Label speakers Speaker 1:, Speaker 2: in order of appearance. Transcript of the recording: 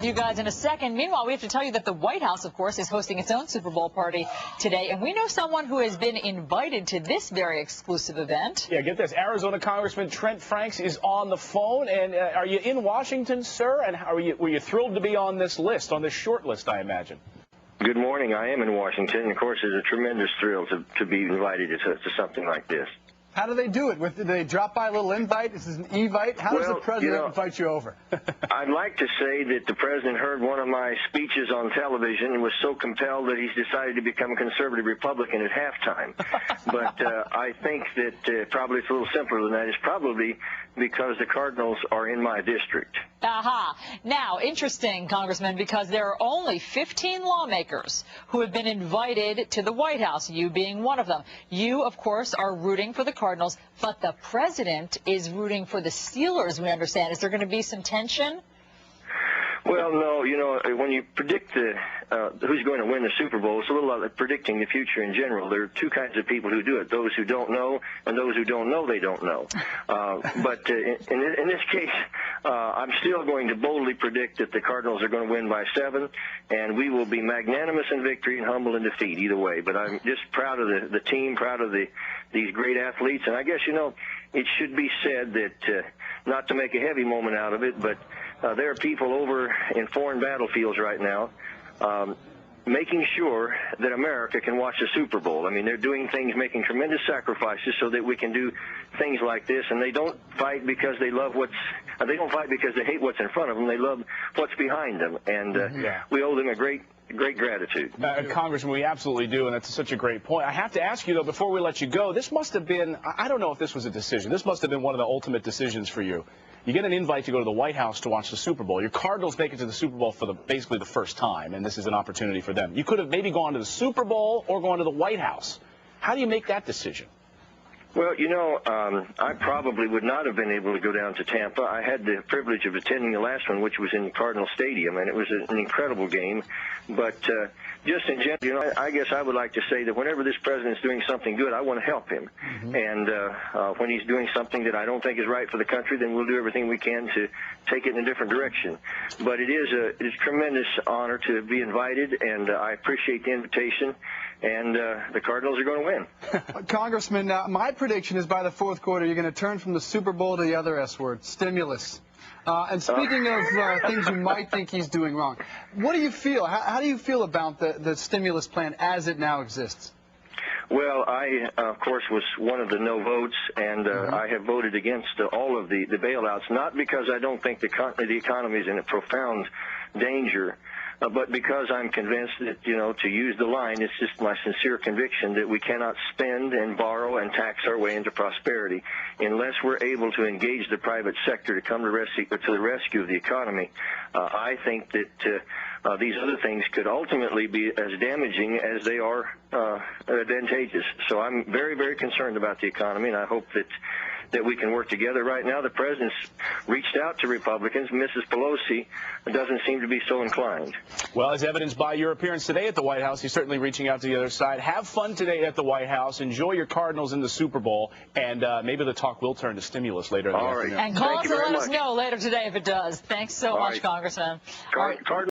Speaker 1: You guys in a second. Meanwhile, we have to tell you that the White House, of course, is hosting its own Super Bowl party today, and we know someone who has been invited to this very exclusive event.
Speaker 2: Yeah, get this. Arizona Congressman Franks is on the phone. And are you in Washington, sir? And were you thrilled to be on this list, on this short list, I imagine?
Speaker 3: Good morning. I am in Washington. And of course, it's a tremendous thrill to be invited to something like this.
Speaker 4: How do they do it? Do they drop by a little invite? This is an evite? How does the president invite you over?
Speaker 3: I'd like to say that the president heard one of my speeches on television and was so compelled that he's decided to become a conservative Republican at halftime. But I think that probably it's a little simpler than that. It's probably because the Cardinals are in my district.
Speaker 1: Aha. Now, interesting, Congressman, because there are only 15 lawmakers who have been invited to the White House, you being one of them. You, of course, are rooting for the Cardinals, but the president is rooting for the Steelers, we understand. Is there going to be some tension?
Speaker 3: Well, no, when you predict who's going to win the Super Bowl, it's a little like predicting the future in general. There are two kinds of people who do it, those who don't know and those who don't know they don't know. But in this case, I'm still going to boldly predict that the Cardinals are going to win by 7, and we will be magnanimous in victory and humble in defeat either way. But I'm just proud of the team, proud of these great athletes. And I guess, it should be said that, not to make a heavy moment out of it, but there are people over in foreign battlefields right now making sure that America can watch the Super Bowl. I mean, they're doing things, making tremendous sacrifices so that we can do things like this. And they don't fight because they love they don't fight because they hate what's in front of them. They love what's behind them. And we owe them a great gratitude.
Speaker 2: Congressman, we absolutely do, and that's such a great point. I have to ask you, though, before we let you go, this must have been, I don't know if this was a decision, this must have been one of the ultimate decisions for you. You get an invite to go to the White House to watch the Super Bowl. Your Cardinals make it to the Super Bowl for basically the first time, and this is an opportunity for them. You could have maybe gone to the Super Bowl or gone to the White House. How do you make that decision?
Speaker 3: Well, I probably would not have been able to go down to Tampa. I had the privilege of attending the last one, which was in Cardinal Stadium, and it was an incredible game. But just in general, I guess I would like to say that whenever this president's doing something good, I want to help him. And when he's doing something that I don't think is right for the country, then we'll do everything we can to take it in a different direction. But it is a tremendous honor to be invited, and I appreciate the invitation. And the Cardinals are going to win.
Speaker 4: Congressman, my prediction is by the fourth quarter, you're going to turn from the Super Bowl to the other S word, stimulus. And speaking of things you might think he's doing wrong, what do you feel? How do you feel about the stimulus plan as it now exists?
Speaker 3: Well, I, of course, was one of the no votes, and I have voted against all of the bailouts, not because I don't think the economy is in a profound danger, but because I'm convinced that, to use the line, it's just my sincere conviction that we cannot spend and borrow and tax our way into prosperity unless we're able to engage the private sector to come to the rescue of the economy. I think that these other things could ultimately be as damaging as they are advantageous. So I'm very, very concerned about the economy, and I hope that we can work together. Right now, the president's reached out to Republicans. Mrs. Pelosi doesn't seem to be so inclined.
Speaker 2: Well, as evidenced by your appearance today at the White House, he's certainly reaching out to the other side. Have fun today at the White House. Enjoy your Cardinals in the Super Bowl, and maybe the talk will turn to stimulus later in the afternoon.
Speaker 1: And call us and let us know later today if it does. Thanks so much, Congressman.
Speaker 3: Cardinals